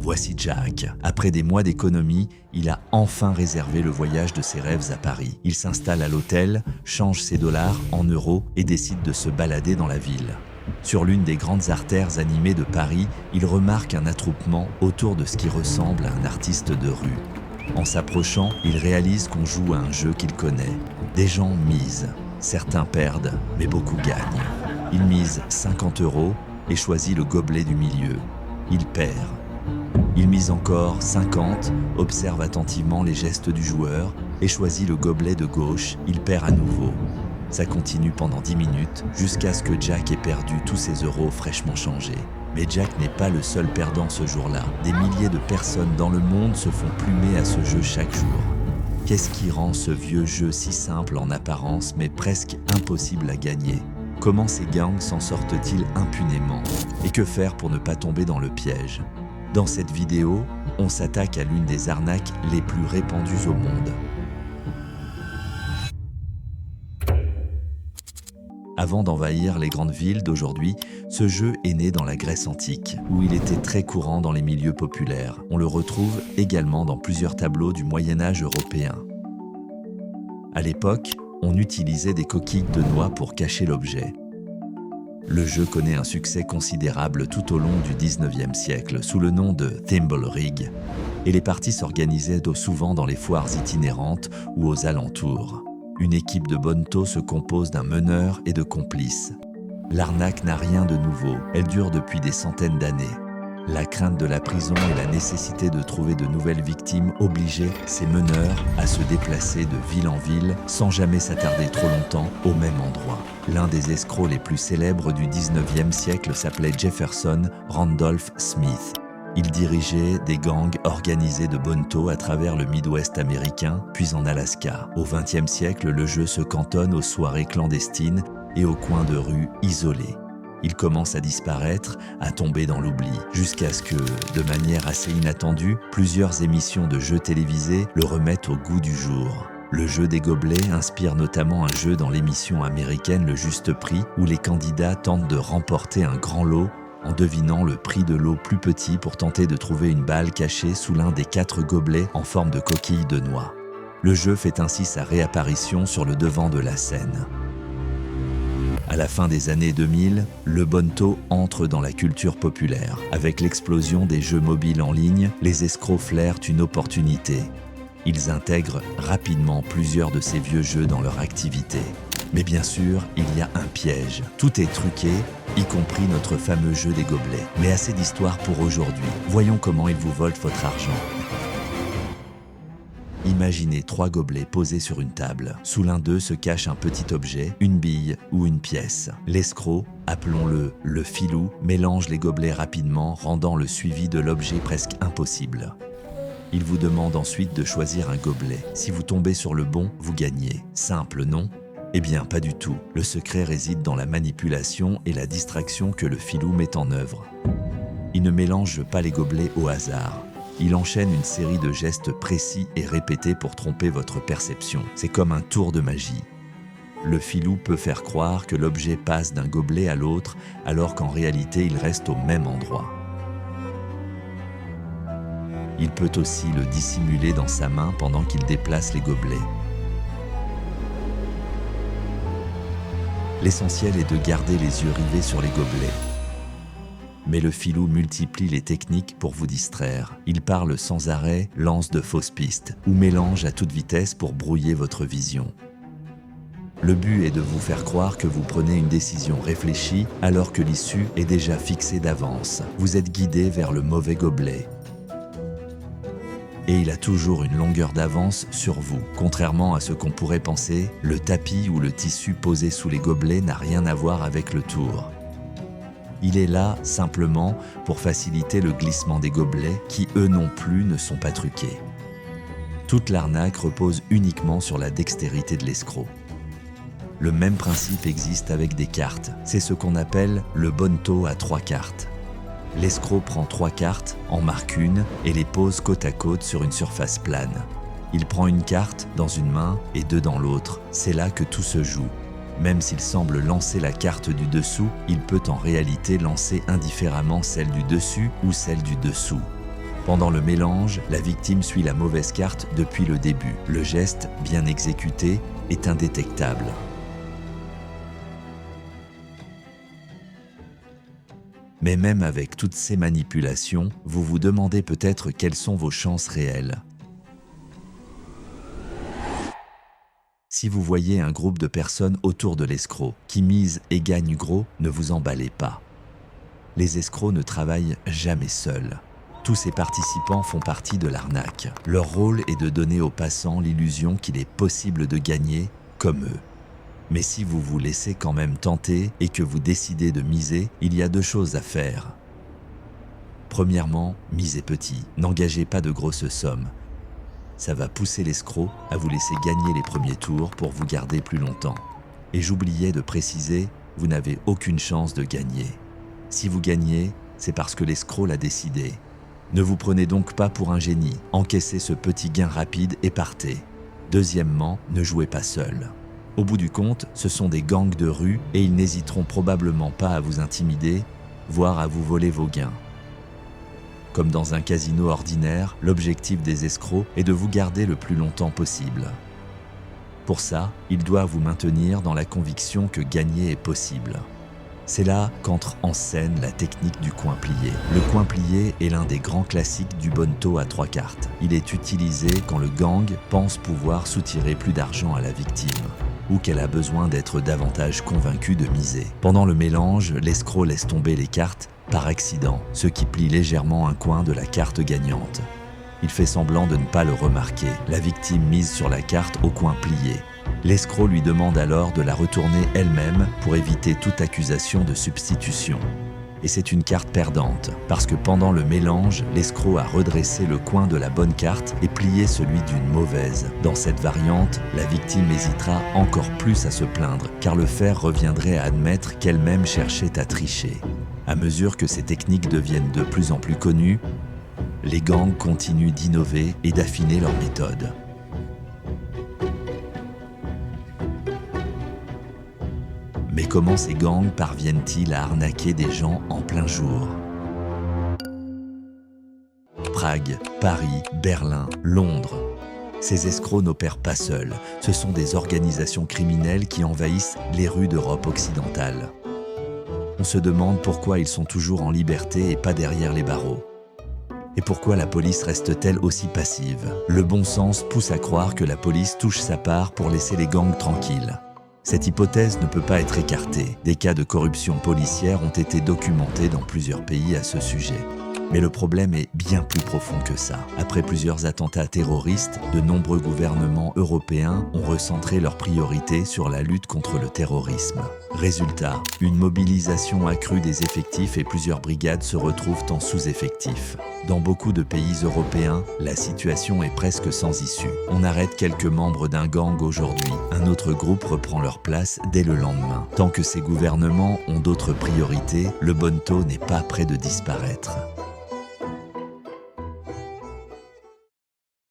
Voici Jack. Après des mois d'économie, il a enfin réservé le voyage de ses rêves à Paris. Il s'installe à l'hôtel, change ses dollars en euros et décide de se balader dans la ville. Sur l'une des grandes artères animées de Paris, il remarque un attroupement autour de ce qui ressemble à un artiste de rue. En s'approchant, il réalise qu'on joue à un jeu qu'il connaît. Des gens misent. Certains perdent, mais beaucoup gagnent. Il mise 50 € et choisit le gobelet du milieu. Il perd. Il mise encore 50, observe attentivement les gestes du joueur et choisit le gobelet de gauche. Il perd à nouveau. Ça continue pendant 10 minutes jusqu'à ce que Jack ait perdu tous ses euros fraîchement changés. Mais Jack n'est pas le seul perdant ce jour-là. Des milliers de personnes dans le monde se font plumer à ce jeu chaque jour. Qu'est-ce qui rend ce vieux jeu si simple en apparence mais presque impossible à gagner? Comment ces gangs s'en sortent-ils impunément? Et que faire pour ne pas tomber dans le piège? Dans cette vidéo, on s'attaque à l'une des arnaques les plus répandues au monde. Avant d'envahir les grandes villes d'aujourd'hui, ce jeu est né dans la Grèce antique, où il était très courant dans les milieux populaires. On le retrouve également dans plusieurs tableaux du Moyen-Âge européen. À l'époque, on utilisait des coquilles de noix pour cacher l'objet. Le jeu connaît un succès considérable tout au long du 19e siècle, sous le nom de Thimble Rig, et les parties s'organisaient souvent dans les foires itinérantes ou aux alentours. Une équipe de bonneteaux se compose d'un meneur et de complices. L'arnaque n'a rien de nouveau, elle dure depuis des centaines d'années. La crainte de la prison et la nécessité de trouver de nouvelles victimes obligeaient ces meneurs à se déplacer de ville en ville sans jamais s'attarder trop longtemps au même endroit. L'un des escrocs les plus célèbres du 19e siècle s'appelait Jefferson Randolph Smith. Il dirigeait des gangs organisés de bonneteaux à travers le Midwest américain, puis en Alaska. Au XXe siècle, le jeu se cantonne aux soirées clandestines et aux coins de rue isolés. Il commence à disparaître, à tomber dans l'oubli, jusqu'à ce que, de manière assez inattendue, plusieurs émissions de jeux télévisés le remettent au goût du jour. Le jeu des gobelets inspire notamment un jeu dans l'émission américaine Le Juste Prix, où les candidats tentent de remporter un grand lot en devinant le prix de lot plus petit pour tenter de trouver une balle cachée sous l'un des 4 gobelets en forme de coquille de noix. Le jeu fait ainsi sa réapparition sur le devant de la scène. À la fin des années 2000, le bonneteau entre dans la culture populaire. Avec l'explosion des jeux mobiles en ligne, les escrocs flairent une opportunité. Ils intègrent rapidement plusieurs de ces vieux jeux dans leur activité. Mais bien sûr, il y a un piège. Tout est truqué, y compris notre fameux jeu des gobelets. Mais assez d'histoires pour aujourd'hui. Voyons comment ils vous volent votre argent. Imaginez 3 gobelets posés sur une table. Sous l'un d'eux se cache un petit objet, une bille ou une pièce. L'escroc, appelons-le le filou, mélange les gobelets rapidement, rendant le suivi de l'objet presque impossible. Il vous demande ensuite de choisir un gobelet. Si vous tombez sur le bon, vous gagnez. Simple, non ? Eh bien, pas du tout. Le secret réside dans la manipulation et la distraction que le filou met en œuvre. Il ne mélange pas les gobelets au hasard. Il enchaîne une série de gestes précis et répétés pour tromper votre perception. C'est comme un tour de magie. Le filou peut faire croire que l'objet passe d'un gobelet à l'autre, alors qu'en réalité, il reste au même endroit. Il peut aussi le dissimuler dans sa main pendant qu'il déplace les gobelets. L'essentiel est de garder les yeux rivés sur les gobelets. Mais le filou multiplie les techniques pour vous distraire. Il parle sans arrêt, lance de fausses pistes ou mélange à toute vitesse pour brouiller votre vision. Le but est de vous faire croire que vous prenez une décision réfléchie alors que l'issue est déjà fixée d'avance. Vous êtes guidé vers le mauvais gobelet. Et il a toujours une longueur d'avance sur vous. Contrairement à ce qu'on pourrait penser, le tapis ou le tissu posé sous les gobelets n'a rien à voir avec le tour. Il est là simplement pour faciliter le glissement des gobelets qui, eux non plus, ne sont pas truqués. Toute l'arnaque repose uniquement sur la dextérité de l'escroc. Le même principe existe avec des cartes. C'est ce qu'on appelle le bonneteau à 3 cartes. L'escroc prend 3 cartes, en marque une et les pose côte à côte sur une surface plane. Il prend une carte dans une main et 2 dans l'autre. C'est là que tout se joue. Même s'il semble lancer la carte du dessous, il peut en réalité lancer indifféremment celle du dessus ou celle du dessous. Pendant le mélange, la victime suit la mauvaise carte depuis le début. Le geste, bien exécuté, est indétectable. Mais même avec toutes ces manipulations, vous vous demandez peut-être quelles sont vos chances réelles. Si vous voyez un groupe de personnes autour de l'escroc qui mise et gagne gros, ne vous emballez pas. Les escrocs ne travaillent jamais seuls. Tous ces participants font partie de l'arnaque. Leur rôle est de donner aux passants l'illusion qu'il est possible de gagner comme eux. Mais si vous vous laissez quand même tenter et que vous décidez de miser, il y a 2 choses à faire. Premièrement, misez petit, n'engagez pas de grosses sommes. Ça va pousser l'escroc à vous laisser gagner les premiers tours pour vous garder plus longtemps. Et j'oubliais de préciser, vous n'avez aucune chance de gagner. Si vous gagnez, c'est parce que l'escroc l'a décidé. Ne vous prenez donc pas pour un génie, encaissez ce petit gain rapide et partez. Deuxièmement, ne jouez pas seul. Au bout du compte, ce sont des gangs de rue et ils n'hésiteront probablement pas à vous intimider, voire à vous voler vos gains. Comme dans un casino ordinaire, l'objectif des escrocs est de vous garder le plus longtemps possible. Pour ça, ils doivent vous maintenir dans la conviction que gagner est possible. C'est là qu'entre en scène la technique du coin plié. Le coin plié est l'un des grands classiques du bonneteau à 3 cartes. Il est utilisé quand le gang pense pouvoir soutirer plus d'argent à la victime ou qu'elle a besoin d'être davantage convaincue de miser. Pendant le mélange, l'escroc laisse tomber les cartes par accident, ce qui plie légèrement un coin de la carte gagnante. Il fait semblant de ne pas le remarquer. La victime mise sur la carte au coin plié. L'escroc lui demande alors de la retourner elle-même pour éviter toute accusation de substitution. Et c'est une carte perdante, parce que pendant le mélange, l'escroc a redressé le coin de la bonne carte et plié celui d'une mauvaise. Dans cette variante, la victime hésitera encore plus à se plaindre, car le faire reviendrait à admettre qu'elle-même cherchait à tricher. À mesure que ces techniques deviennent de plus en plus connues, les gangs continuent d'innover et d'affiner leurs méthodes. Mais comment ces gangs parviennent-ils à arnaquer des gens en plein jour? Prague, Paris, Berlin, Londres. Ces escrocs n'opèrent pas seuls. Ce sont des organisations criminelles qui envahissent les rues d'Europe occidentale. On se demande pourquoi ils sont toujours en liberté et pas derrière les barreaux. Et pourquoi la police reste-t-elle aussi passive? Le bon sens pousse à croire que la police touche sa part pour laisser les gangs tranquilles. Cette hypothèse ne peut pas être écartée. Des cas de corruption policière ont été documentés dans plusieurs pays à ce sujet. Mais le problème est bien plus profond que ça. Après plusieurs attentats terroristes, de nombreux gouvernements européens ont recentré leurs priorités sur la lutte contre le terrorisme. Résultat, une mobilisation accrue des effectifs et plusieurs brigades se retrouvent en sous-effectifs. Dans beaucoup de pays européens, la situation est presque sans issue. On arrête quelques membres d'un gang aujourd'hui, un autre groupe reprend leur place dès le lendemain. Tant que ces gouvernements ont d'autres priorités, le bonneteau n'est pas près de disparaître.